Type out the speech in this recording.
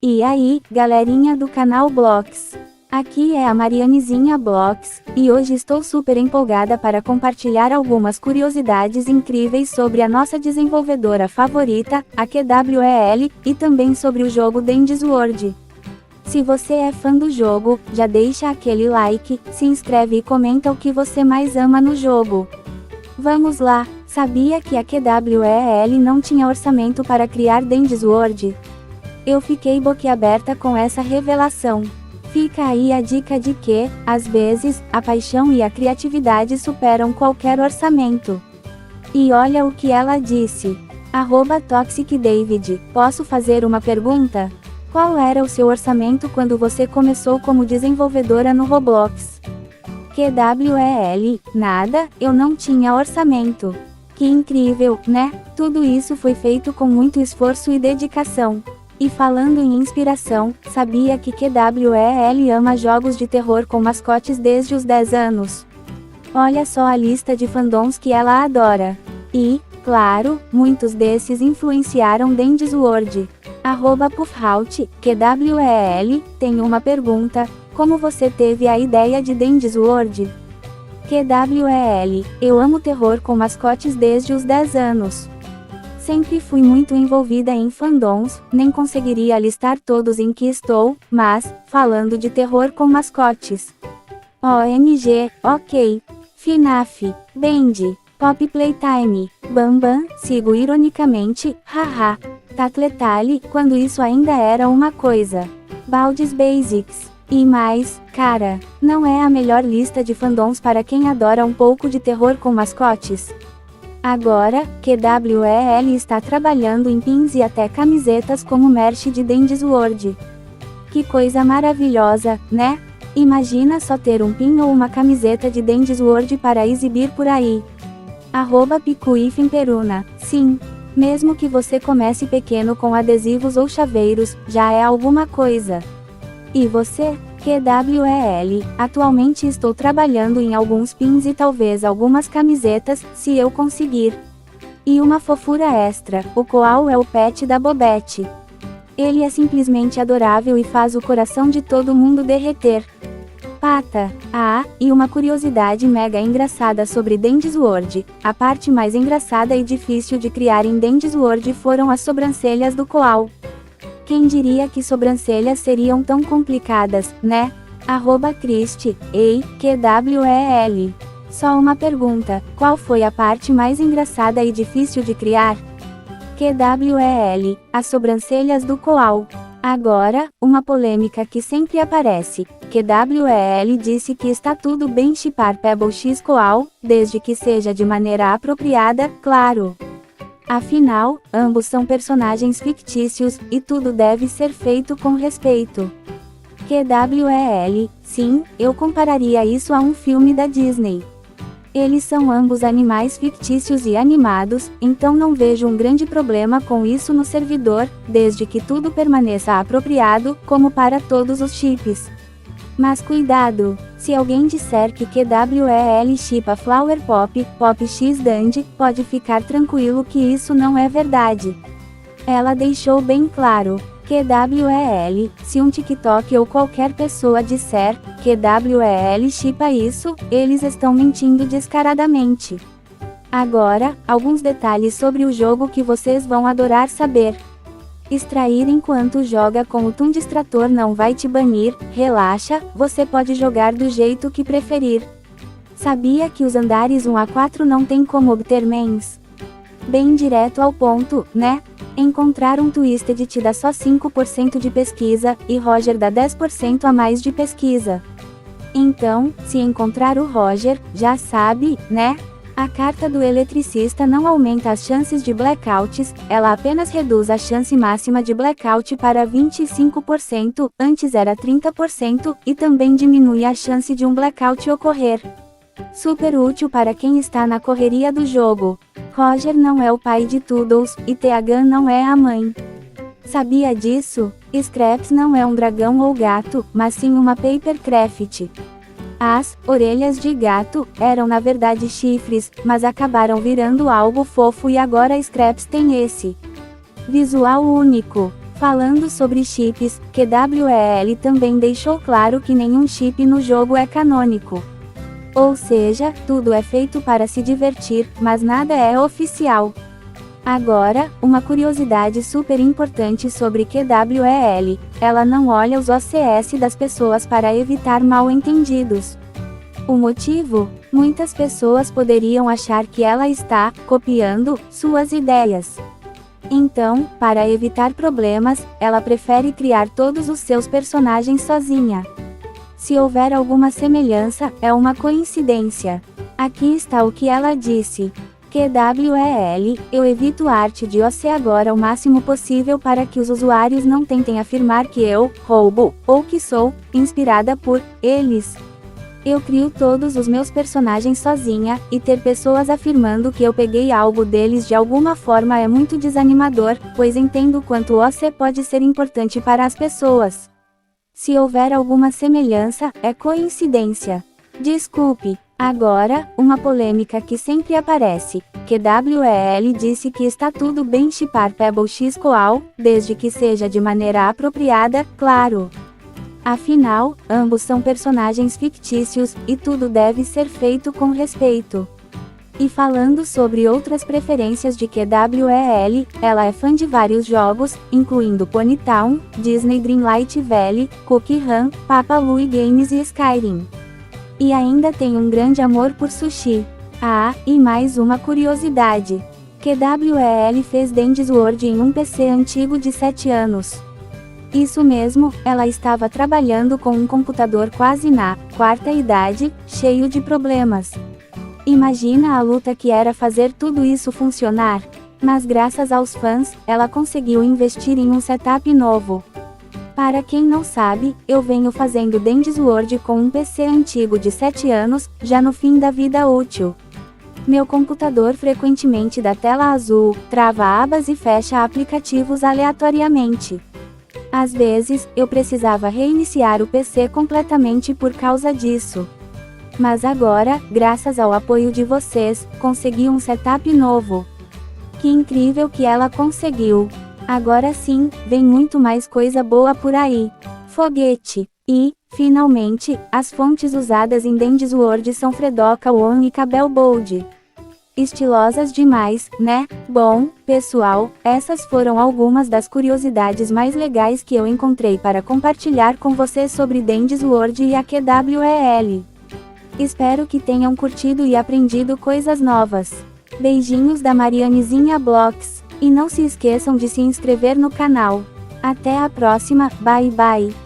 E aí, galerinha do canal Blox. Aqui é a Marianezinha Blox, e hoje estou super empolgada para compartilhar algumas curiosidades incríveis sobre a nossa desenvolvedora favorita, a QWEL, e também sobre o jogo Dandy's World. Se você é fã do jogo, já deixa aquele like, se inscreve e comenta o que você mais ama no jogo. Vamos lá, sabia que a QWEL não tinha orçamento para criar Dandy's World? Eu fiquei boquiaberta com essa revelação. Fica aí a dica de que, às vezes, a paixão e a criatividade superam qualquer orçamento. E olha o que ela disse. @ToxicDavid, posso fazer uma pergunta? Qual era o seu orçamento quando você começou como desenvolvedora no Roblox? QWEL, nada, eu não tinha orçamento. Que incrível, né? Tudo isso foi feito com muito esforço e dedicação. E falando em inspiração, sabia que QWEL ama jogos de terror com mascotes desde os 10 anos? Olha só a lista de fandoms que ela adora. E, claro, muitos desses influenciaram Dandy's World. @Puffhout, QWEL, tem uma pergunta: como você teve a ideia de Dandy's World? QWEL, eu amo terror com mascotes desde os 10 anos. Sempre fui muito envolvida em fandoms, nem conseguiria listar todos em que estou, mas, falando de terror com mascotes. OMG, ok. FNAF, Band, Pop Playtime, Bambam, sigo ironicamente, haha. Tatletale, quando isso ainda era uma coisa. Baldi's Basics. E mais, cara, não é a melhor lista de fandoms para quem adora um pouco de terror com mascotes? Agora, QWEL está trabalhando em pins e até camisetas como merch de Dandy's World. Que coisa maravilhosa, né? Imagina só ter um pin ou uma camiseta de Dandy's World para exibir por aí. @Picuifemperuna, sim. Mesmo que você comece pequeno com adesivos ou chaveiros, já é alguma coisa. E você? QWEL, atualmente estou trabalhando em alguns pins e talvez algumas camisetas, se eu conseguir. E uma fofura extra, o Koal é o pet da Bobette. Ele é simplesmente adorável e faz o coração de todo mundo derreter. Pata. E uma curiosidade mega engraçada sobre Dandy's World. A parte mais engraçada e difícil de criar em Dandy's World foram as sobrancelhas do Koal. Quem diria que sobrancelhas seriam tão complicadas, né? @Christy, ei, QWEL. Só uma pergunta, qual foi a parte mais engraçada e difícil de criar? QWEL, as sobrancelhas do Koal. Agora, uma polêmica que sempre aparece. QWEL disse que está tudo bem shippar Pebble X Koal, desde que seja de maneira apropriada, claro. Afinal, ambos são personagens fictícios, e tudo deve ser feito com respeito. QWEL, sim, eu compararia isso a um filme da Disney. Eles são ambos animais fictícios e animados, então não vejo um grande problema com isso no servidor, desde que tudo permaneça apropriado, como para todos os chips. Mas cuidado, se alguém disser que QWEL shippa Flower Pop, Pop X Dandy, pode ficar tranquilo que isso não é verdade. Ela deixou bem claro. QWEL, se um TikTok ou qualquer pessoa disser, QWEL shippa isso, eles estão mentindo descaradamente. Agora, alguns detalhes sobre o jogo que vocês vão adorar saber. Extrair enquanto joga com o Toon Distrator não vai te banir, relaxa, você pode jogar do jeito que preferir. Sabia que os andares 1 a 4 não tem como obter mens? Bem direto ao ponto, né? Encontrar um Twisted te dá só 5% de pesquisa, e Roger dá 10% a mais de pesquisa. Então, se encontrar o Roger, já sabe, né? A carta do eletricista não aumenta as chances de blackouts, ela apenas reduz a chance máxima de blackout para 25%, antes era 30%, e também diminui a chance de um blackout ocorrer. Super útil para quem está na correria do jogo. Roger não é o pai de Toodles, e TH não é a mãe. Sabia disso? Scraps não é um dragão ou gato, mas sim uma papercraft. As orelhas de gato eram na verdade chifres, mas acabaram virando algo fofo e agora Scraps tem esse visual único. Falando sobre chips, QWEL também deixou claro que nenhum chip no jogo é canônico. Ou seja, tudo é feito para se divertir, mas nada é oficial. Agora, uma curiosidade super importante sobre QWEL, ela não olha os OCS das pessoas para evitar mal-entendidos. O motivo? Muitas pessoas poderiam achar que ela está copiando suas ideias. Então, para evitar problemas, ela prefere criar todos os seus personagens sozinha. Se houver alguma semelhança, é uma coincidência. Aqui está o que ela disse. QWEL, eu evito arte de OC agora o máximo possível para que os usuários não tentem afirmar que eu roubo, ou que sou inspirada por eles. Eu crio todos os meus personagens sozinha, e ter pessoas afirmando que eu peguei algo deles de alguma forma é muito desanimador, pois entendo quanto o OC pode ser importante para as pessoas. Se houver alguma semelhança, é coincidência. Desculpe. Agora, uma polêmica que sempre aparece. QWEL disse que está tudo bem shippar Pebble X Coal, desde que seja de maneira apropriada, claro. Afinal, ambos são personagens fictícios, e tudo deve ser feito com respeito. E falando sobre outras preferências de QWEL, ela é fã de vários jogos, incluindo Ponytown, Disney Dreamlight Valley, Cookie Run, Papalui Games e Skyrim. E ainda tem um grande amor por sushi. Ah, e mais uma curiosidade. QWEL fez Dandy's World em um PC antigo de 7 anos. Isso mesmo, ela estava trabalhando com um computador quase na quarta idade, cheio de problemas. Imagina a luta que era fazer tudo isso funcionar. Mas graças aos fãs, ela conseguiu investir em um setup novo. Para quem não sabe, eu venho fazendo Dandy's World com um PC antigo de 7 anos, já no fim da vida útil. Meu computador frequentemente dá tela azul, trava abas e fecha aplicativos aleatoriamente. Às vezes, eu precisava reiniciar o PC completamente por causa disso. Mas agora, graças ao apoio de vocês, consegui um setup novo. Que incrível que ela conseguiu! Agora sim, vem muito mais coisa boa por aí. Foguete. E, finalmente, as fontes usadas em Dandy's World são Fredoka One e Cabel Bold. Estilosas demais, né? Bom, pessoal, essas foram algumas das curiosidades mais legais que eu encontrei para compartilhar com vocês sobre Dandy's World e a QWEL. Espero que tenham curtido e aprendido coisas novas. Beijinhos da Marianezinha Blocks. E não se esqueçam de se inscrever no canal. Até a próxima, bye bye!